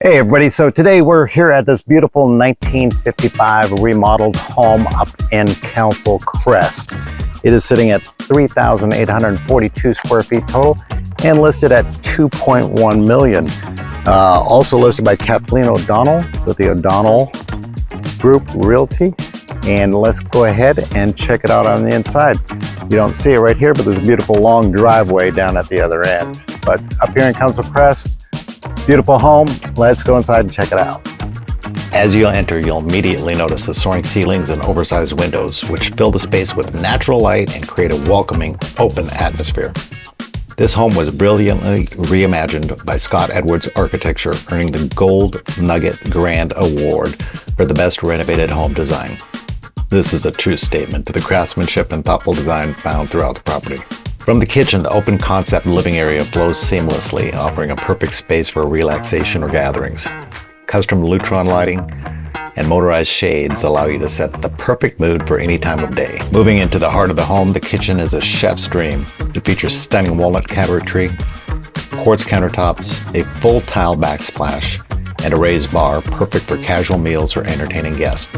Hey everybody, so today we're here at this beautiful 1955 remodeled home up in Council Crest. It is sitting at 3,842 square feet total and listed at $2.1 million. Also listed by Kathleen O'Donnell with the O'Donnell Group Realty. And let's go ahead and check it out on the inside. You don't see it right here, but there's a beautiful long driveway down at the other end. But up here in Council Crest, beautiful home. Let's go inside and check it out. As you enter, you'll immediately notice the soaring ceilings and oversized windows, which fill the space with natural light and create a welcoming, open atmosphere. This home was brilliantly reimagined by Scott Edwards Architecture, earning the Gold Nugget Grand Award for the best renovated home design. This is a true statement to the craftsmanship and thoughtful design found throughout the property. From the kitchen, the open concept living area flows seamlessly, offering a perfect space for relaxation or gatherings. Custom Lutron lighting and motorized shades allow you to set the perfect mood for any time of day. Moving into the heart of the home, the kitchen is a chef's dream. It features stunning walnut cabinetry, quartz countertops, a full tile backsplash, and a raised bar, perfect for casual meals or entertaining guests.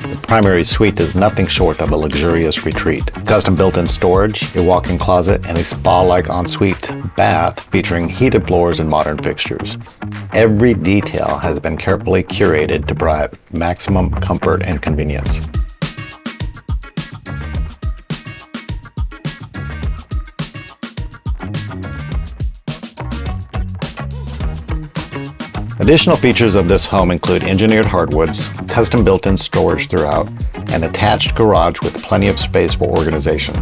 The primary suite is nothing short of a luxurious retreat. Custom built-in storage, a walk-in closet, and a spa-like ensuite bath featuring heated floors and modern fixtures. Every detail has been carefully curated to provide maximum comfort and convenience. Additional features of this home include engineered hardwoods, custom built-in storage throughout, and attached garage with plenty of space for organization.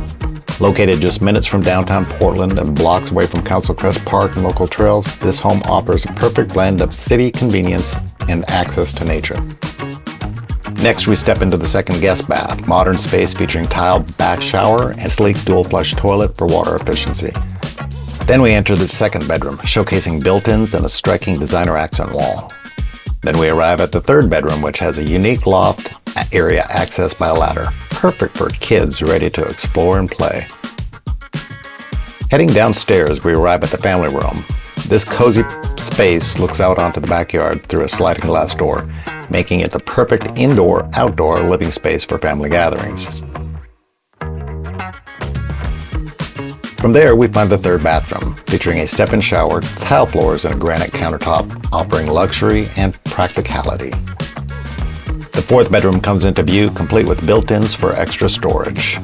Located just minutes from downtown Portland and blocks away from Council Crest Park and local trails, this home offers a perfect blend of city convenience and access to nature. Next, we step into the second guest bath, modern space featuring tiled back shower and sleek dual flush toilet for water efficiency. Then we enter the second bedroom, showcasing built-ins and a striking designer accent wall. Then we arrive at the third bedroom, which has a unique loft area accessed by a ladder, perfect for kids ready to explore and play. Heading downstairs, we arrive at the family room. This cozy space looks out onto the backyard through a sliding glass door, making it the perfect indoor-outdoor living space for family gatherings. From there, we find the third bathroom, featuring a step-in shower, tile floors, and a granite countertop, offering luxury and practicality. The fourth bedroom comes into view, complete with built-ins for extra storage.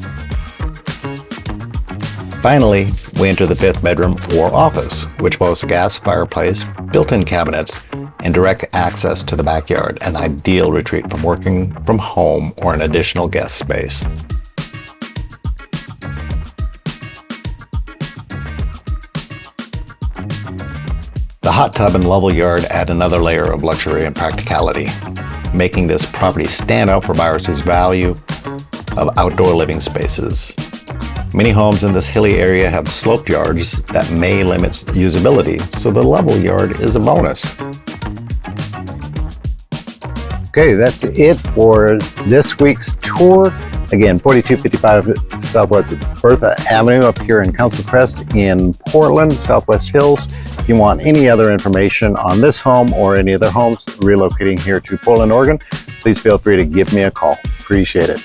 Finally, we enter the fifth bedroom or office, which boasts a gas fireplace, built-in cabinets, and direct access to the backyard, an ideal retreat from working from home or an additional guest space. The hot tub and level yard add another layer of luxury and practicality, making this property stand out for buyers whose value of outdoor living spaces. Many homes in this hilly area have sloped yards that may limit usability, so the level yard is a bonus. Okay, that's it for this week's tour. Again, 4255 Southwest Bertha Avenue up here in Council Crest in Portland, Southwest Hills. If you want any other information on this home or any other homes relocating here to Portland, Oregon, please feel free to give me a call. Appreciate it.